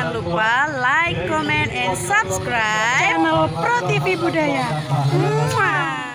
Jangan lupa like, comment, and subscribe channel Pro TV Budaya. Muah.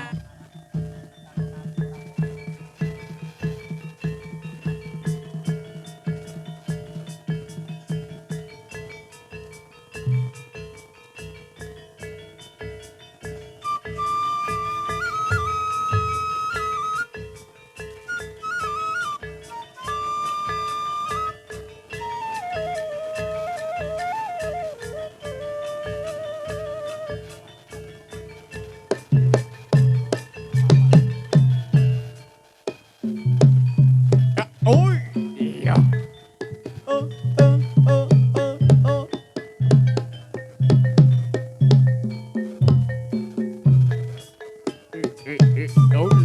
Ôi, iya. Oh, oh, oh, oh, oh. Ôi.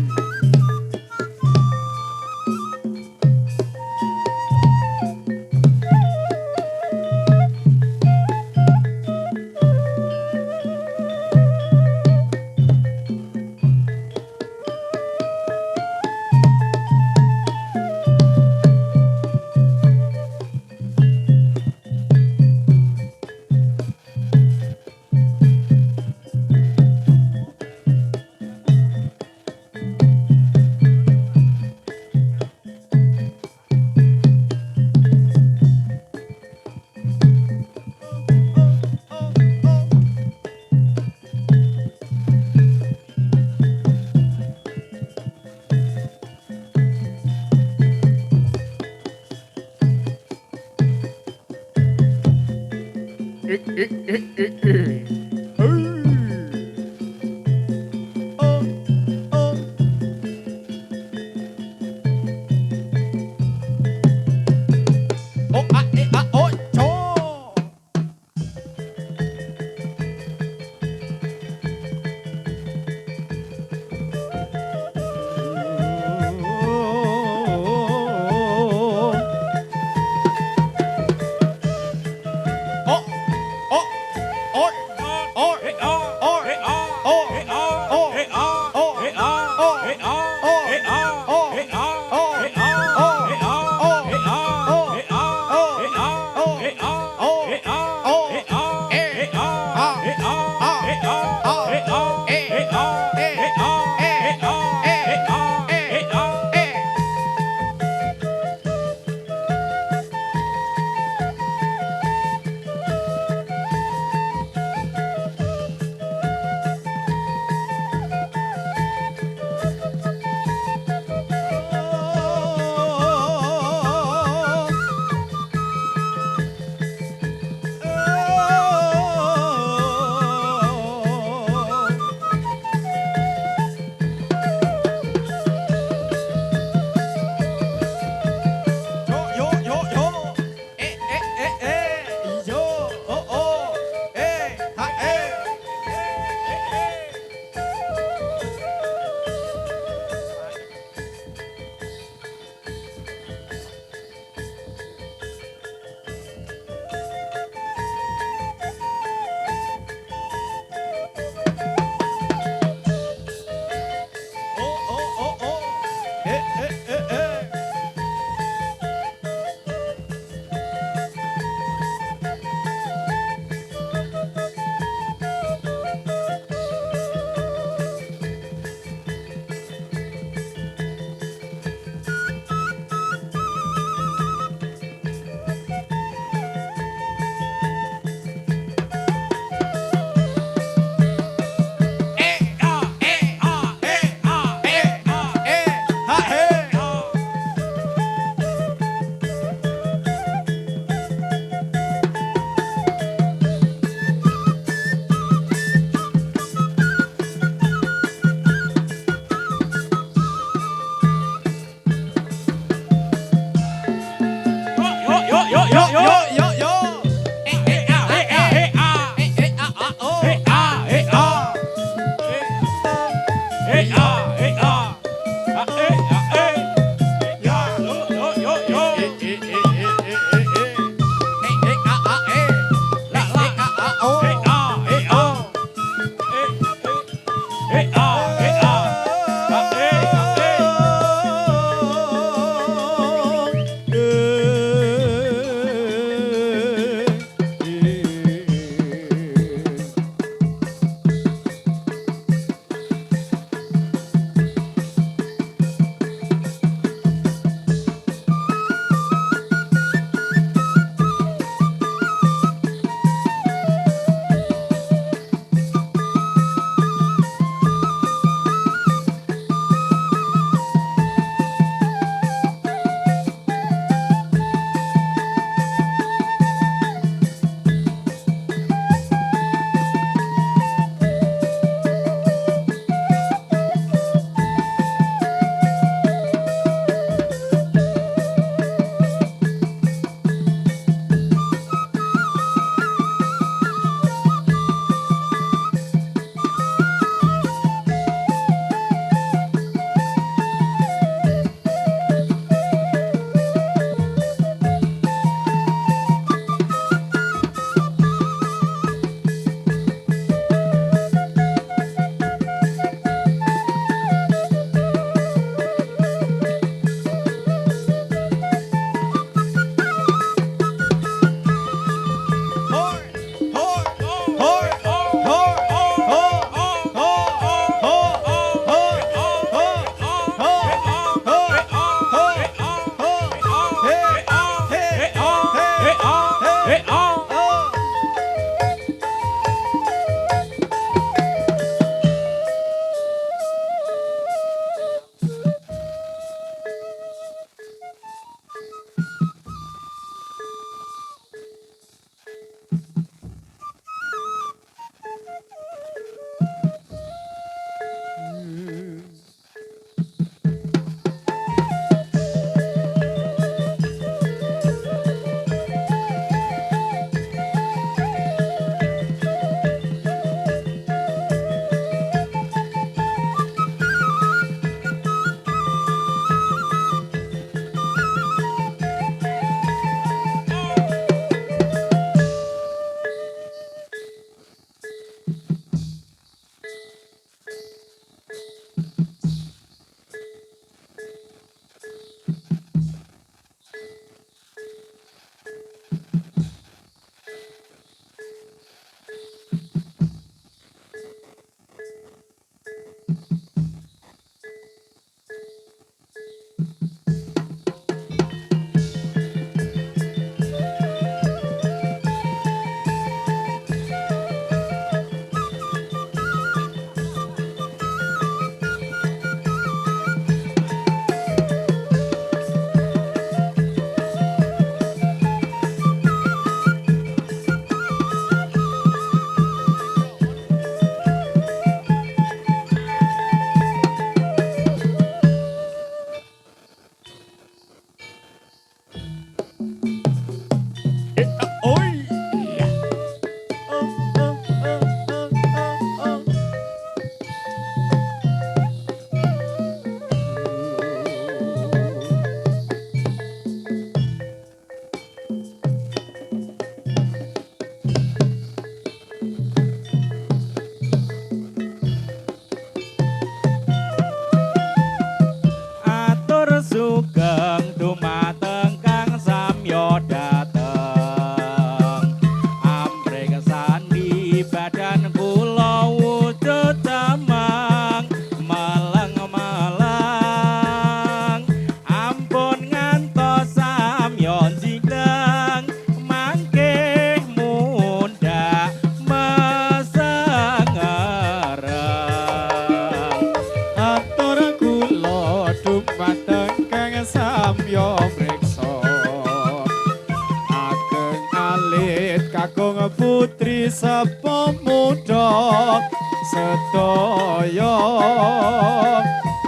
pamit kakung putri sapa muda sedaya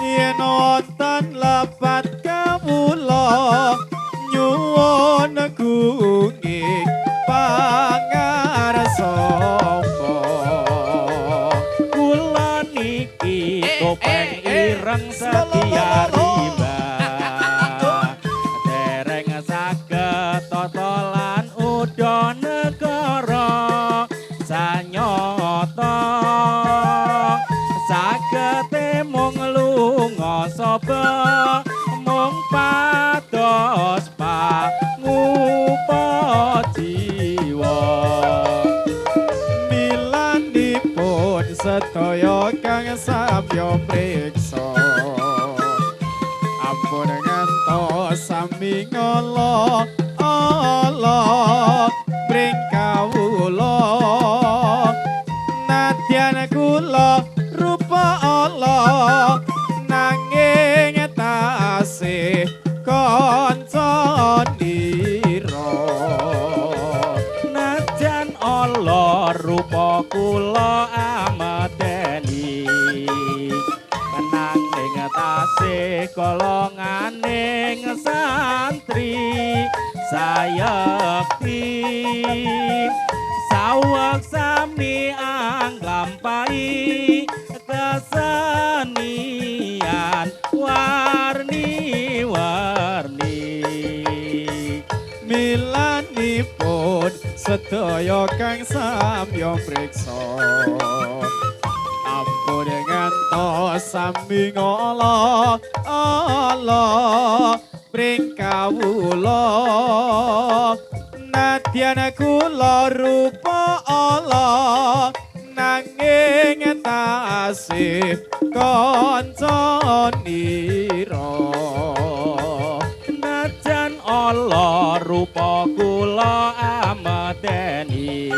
yen wonten lepat kawula nyuwun gunging pangarsa Kula niki topeng ireng setia riba dereng saged totolan uda negara sanyata sagete mung lunga sapa mung pados pangupa jiwa milanipun sedaya kang samya priksa ampun ngantos sami ngala Allah bring kawula nadyan kula rupa Allah nanging tasih kanca nira najan Allah rupa kula amadeni nanging tasih golonganing santri sayekti saweg sami anglampahi kesenian warni-warni milanipun sedaya kang samya priksa ampun ngantos sami ngala Allah bring kawula nadyan kula rupa Allah nanging tasih kanca nira najan Allah rupa kula amadeni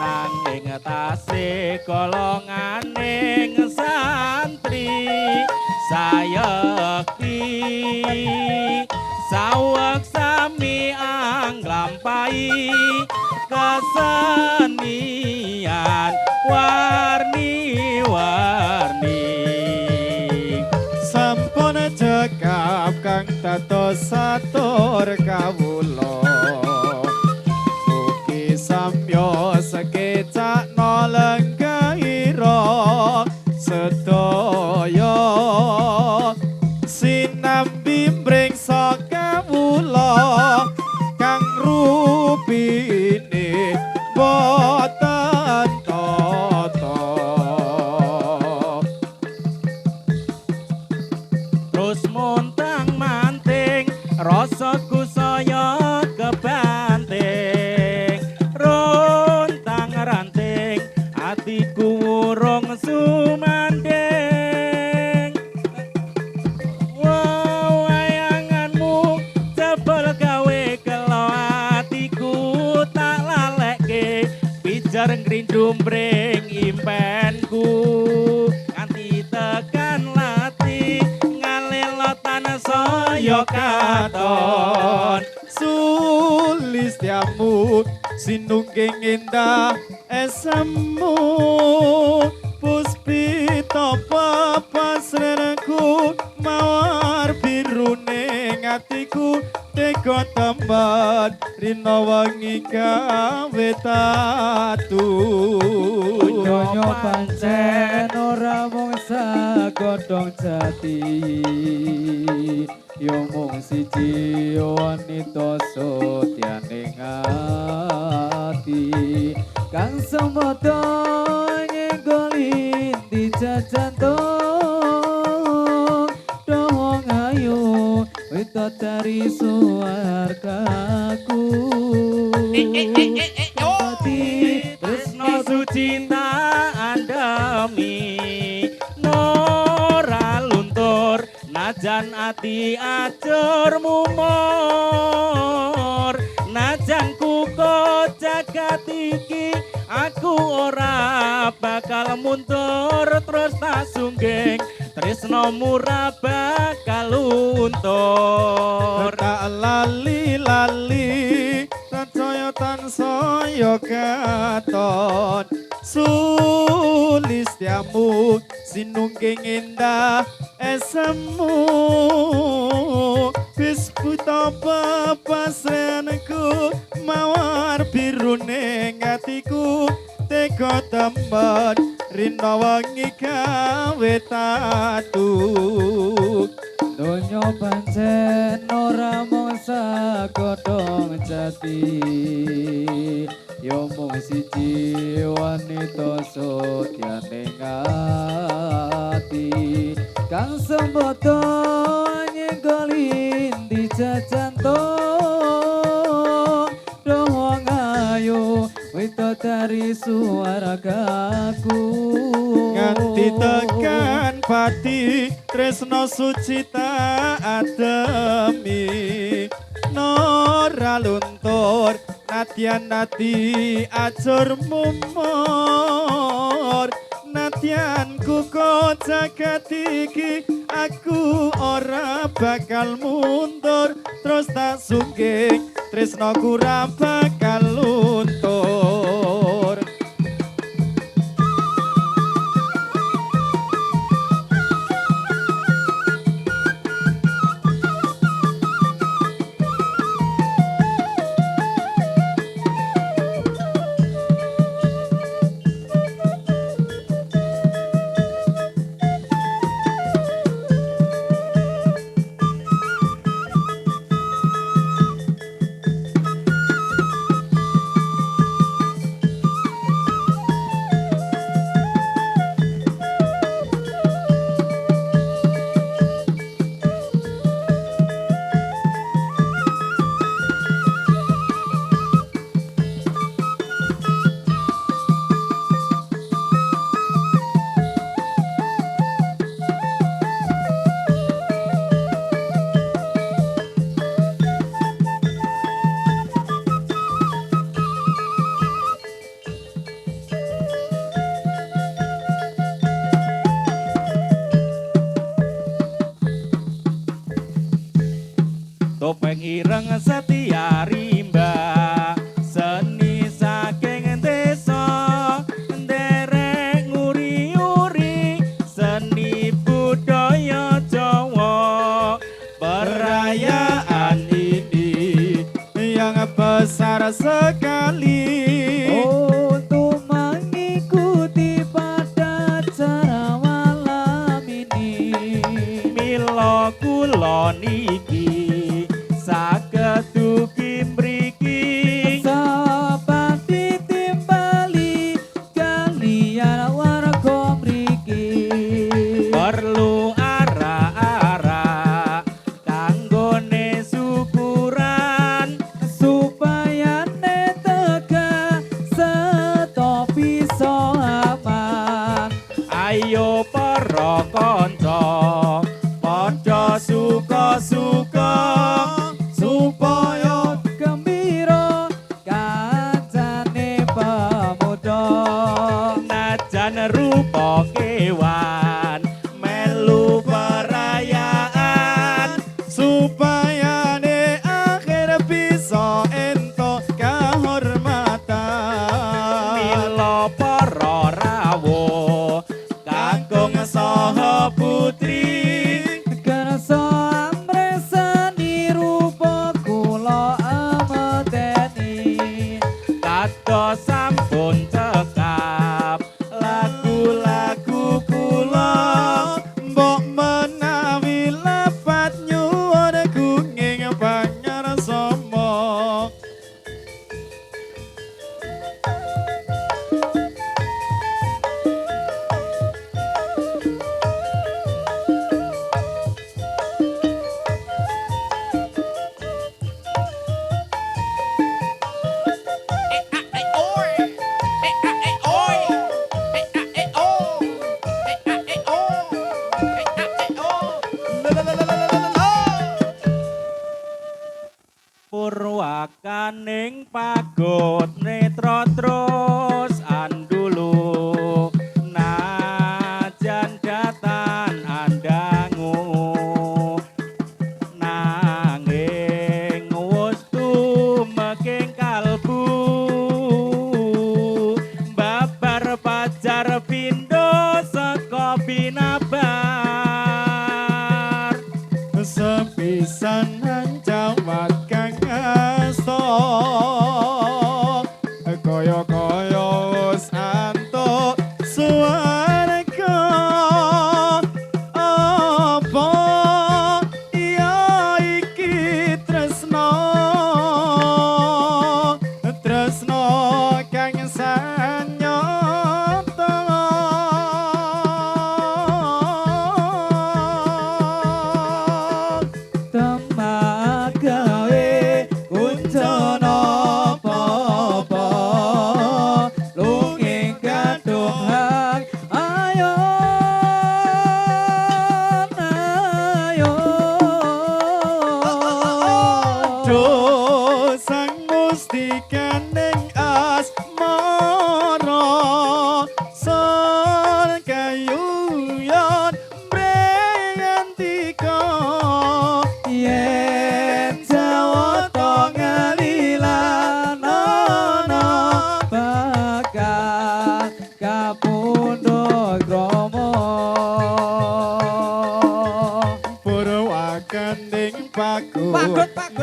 nanging tasih golonganing santri sayekti saweg sami anglampahi kesenian warni-warni sampun cekap kang dados satur kawula mugi samya sekecakna lenggaira sedaya sinambi mringsa kawula kang rupine boten tata terus montang manting rasaku saya kebanting rontang ranting hatiku urung sumanding wow wayanganmu jebol gawe kelo hatiku tak lalekke pijar ngrindumring impenku nganti tekan lati ngalelotan saya katon sulistiamu sinungging indah esemu puspita papasrenku mawar birune ngatiku tega temban rina wangi gawe tatu Nyonya pancen ora mung sagodhong jati yo mung siji wanita sotyaning ati kang semada nyenggoli dijajantung dohong ayu wita dari suargaku tresno sucinta andami nora luntur najan ati acur mumur najan kuko jagat iki aku ora bakal mundur terus tak sungging tresno murah bakal luntur tak lali-lali sancaya tansaya katon sulistyamu sinungging indah esemu wis buta pasrenku mawar birune atiku tega temben rina wengi gawe tatu Donya pancen ora mung sagodhong jati yo mung siji wanita sotyaning ati kang sembodo nyenggoli di jajanto dohong ayu wito dari suaragaku nganti tekan pati tresno suci tak ademi nora luntur nadyan nati ajur mumur nadyan kuko jagat iki aku ora bakal mundur terus tak sungging tresno ora bakal luntur. Topeng ireng setia rimba seni saking desa nderek nguri-uri seni budaya Jawa perayaan ini yang besar sekali untuk mengikuti pada acara malam ini mila kula niki saged dugi mriki Sapati timbali kalian warga mriki perlu ara-ara kanggone syukuran supaya netega seto bisa aman ayo para kanca padha suka-suka supaya gembira kancane pemuda najan rupa kewan melu perayaan supaya ne akhir bisa entuk kahormatan mila para rawuh kakung saha putri kersa amresani rupa kula ameteni kados sampun cekap lagu-lagu kula mbok menawi lepat nyuwun gunging banyar somo purwakaning pagot netra terus andulu najan datan andangu nanging wus tumeking kalbu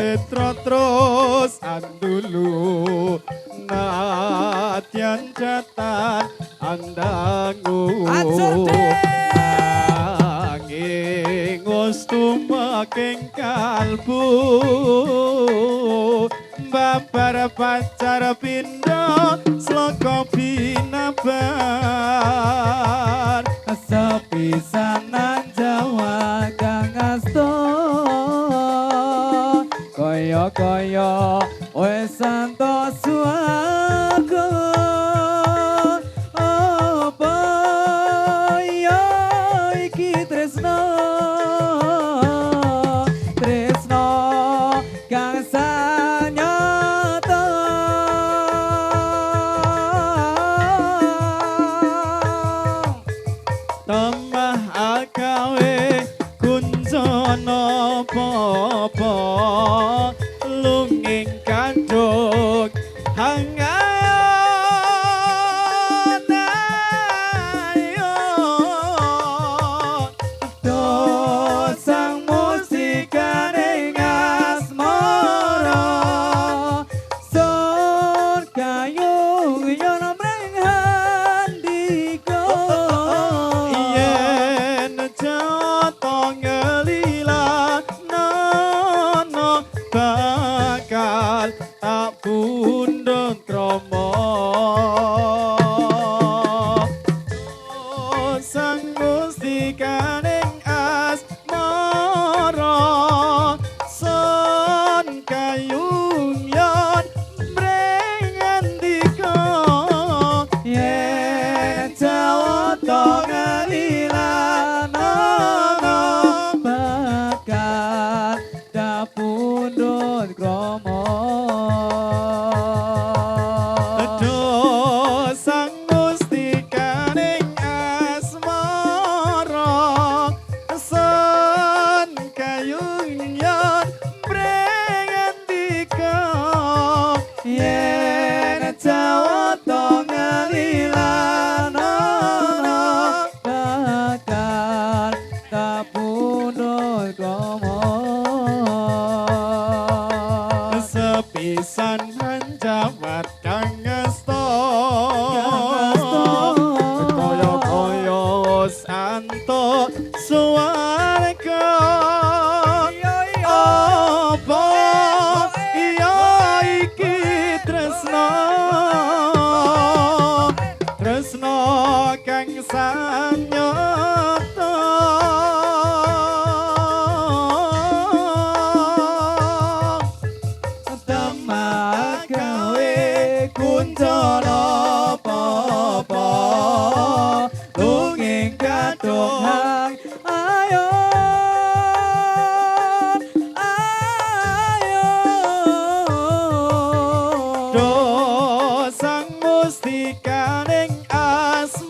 netro terus andulu nadyan jatan andangu angin ustumaking kalbu babar pacar pindo sloka binabar sepisanan Jawa kang asta kaya wis santos swarga apa ya iki tresno kang sanyata tamah agawe kunjana popo lunging kanduk hangayon ayo dosang musikane ngasmara son kayung yen mreng handika yen jata ngelila nono bakal tak pundhut krama sang Gusti kaning asmara son kayung yon mrengandika yen jawata ngalilana bakal dapundhut krama aduh sang Gusti kaning asmara son kayung yon mrengandika yen jawata ngalilana bakal dapundhut krama sepisan hanjawat kang ngasta kaya-kaya santo swarga apa iya iki tresno kang sanyata temagawe kuncana apa lunging kadung ayo dosang Gusti kaning asmara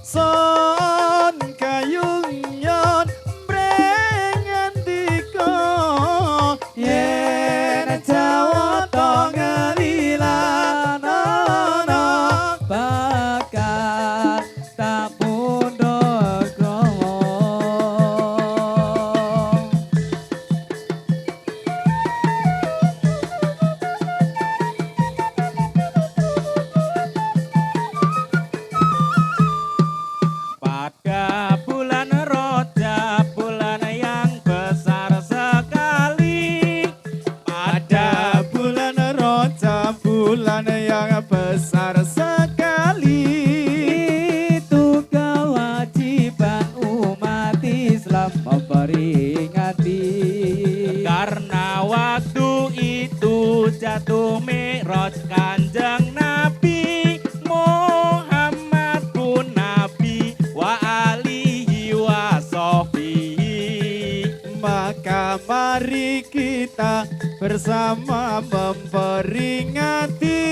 son kayung yon mrengandika yen jawata ngalilana bakal tak pundhut krama Pada bulan Rajab, bulan yang besar sekali. pada bulan Rajab bulan yang besar sekali itu kewajiban umat Islam memperingati Karena waktu itu jatuh Mi'raj Kanjeng Nabi Muhammad pun Nabi wa alihi wa sahbihi. maka mari kita bersama memperingati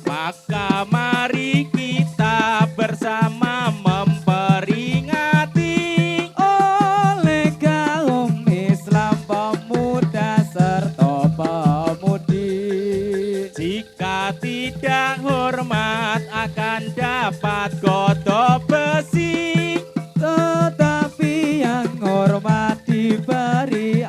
Maka mari kita bersama memperingati oleh kaum Islam pemuda serta pemudi. Jika tidak hormat akan dapat godok besi. Tetapi yang hormat diberi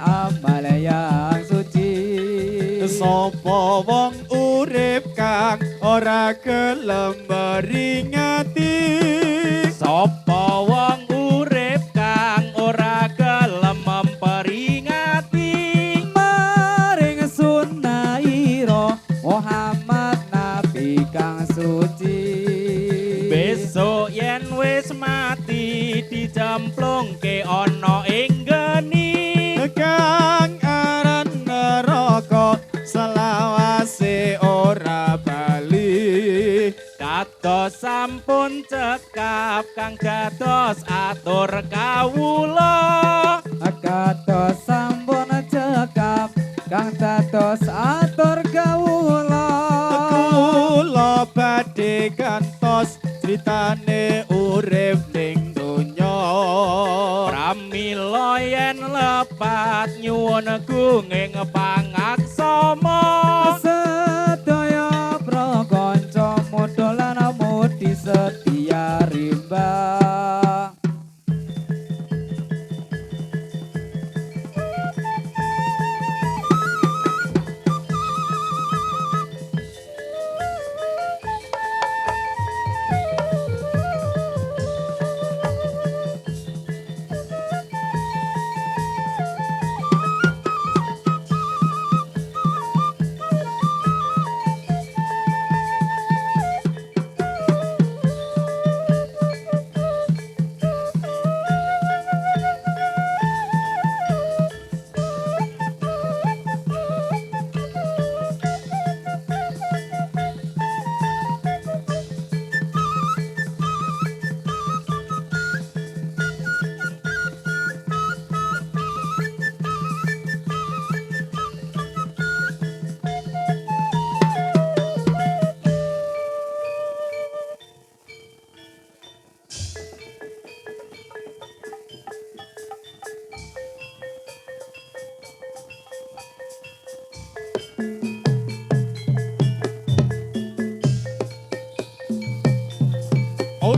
wong urip kang ora gelem meringati Sapa wong urip kang ora gelem memperingati maring sunaira Muhammad nabi kang suci Besok yen wis mati dicemplungke ana ing geni kang aran neraka selawase ora bali Kados sampun cekap kang dados atur kawula kados sampun cekap kang dados atur kawula kula badhe kantos critane urip ning donya Pramila yen lepat nyuwun gunging pangaksama sedaya prakanca modolan mudi setia rimba oh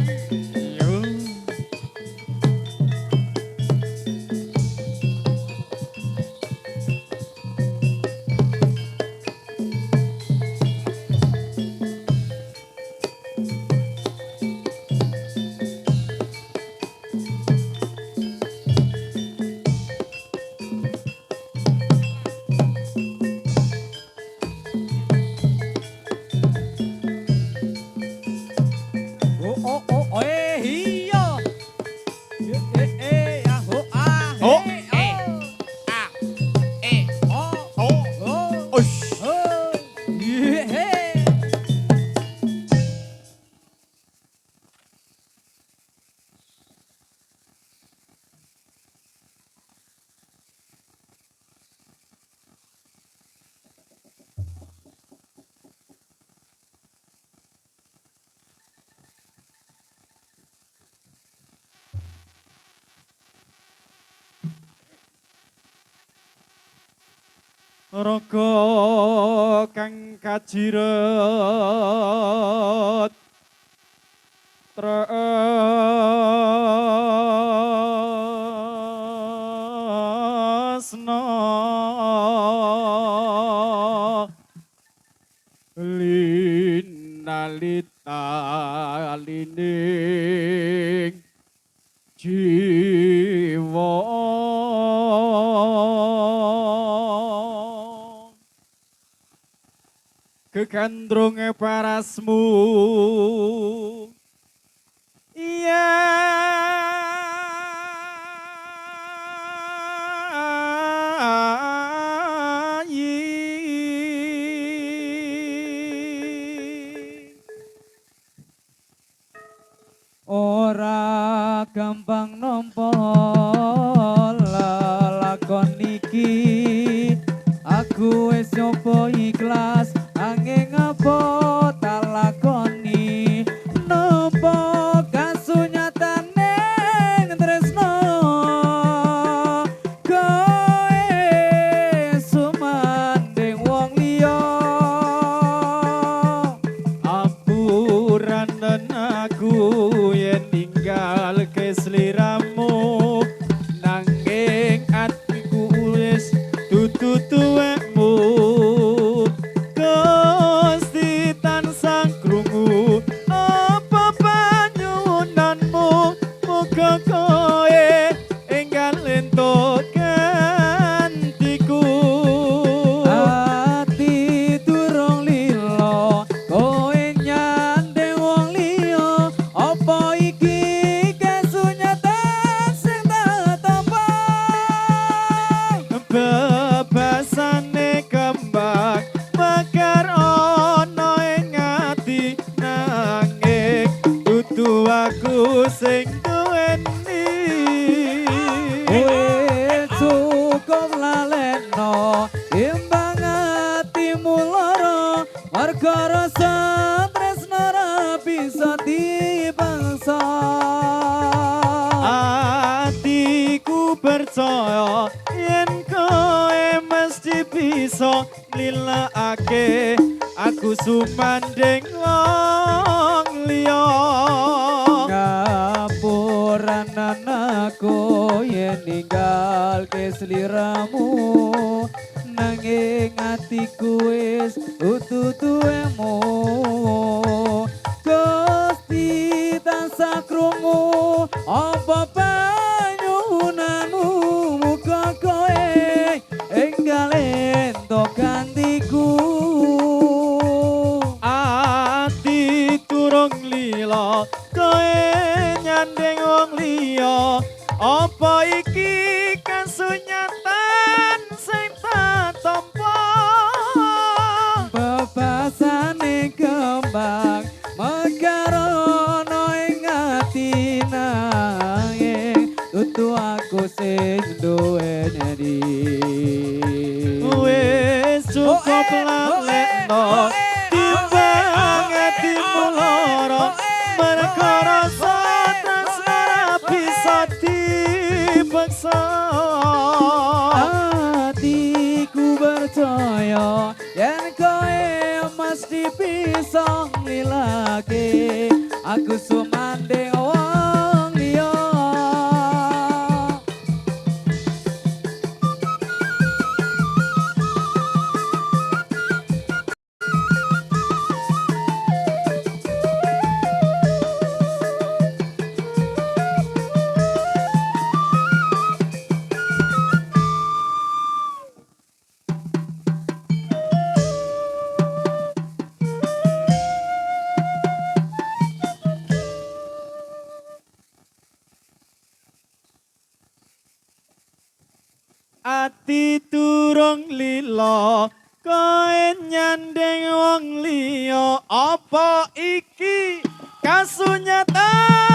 iya iya ya ho Oh. oh Ush. Raga kang kajiret tresna linalita lining jiwa kegandrunge parasmu iya ora gampang nampa lelakon iki aku wis nyoba ikhlas angin apa tak lakoni nopo kasunyatane tresno koe sumanding wong liya ampuran aku yen tinggal ke seliramu sing duweni. Wis cukup laleno imbang atimu lara marga rasa tresno ra bisa dibangsa. Atiku percaya yen kowe mesti bisa nilakake aku sumanding wong liya. Ngapuran anakku yen ninggal ke sliramu nanging atiku wis ututuemu. Gusti tansah krungu apa panyuwunanmu muga kowe enggal ento gantiku. Ati turung lila kowe nyandeng wong liya. Apa iki kasunyatan sing tak tampa? Bebasane kembang megarono ing ati nanging tutu aku sing duweni. Wis cukup lalekno timbang atimu lara merga rasa tresno ra bisa dipaksa. Hatiku percaya yen kowe mesti bisa ngilake aku sumanding wong liya. Ati turung lila kowe nyandeng wong liya. Apa iki kasunyatan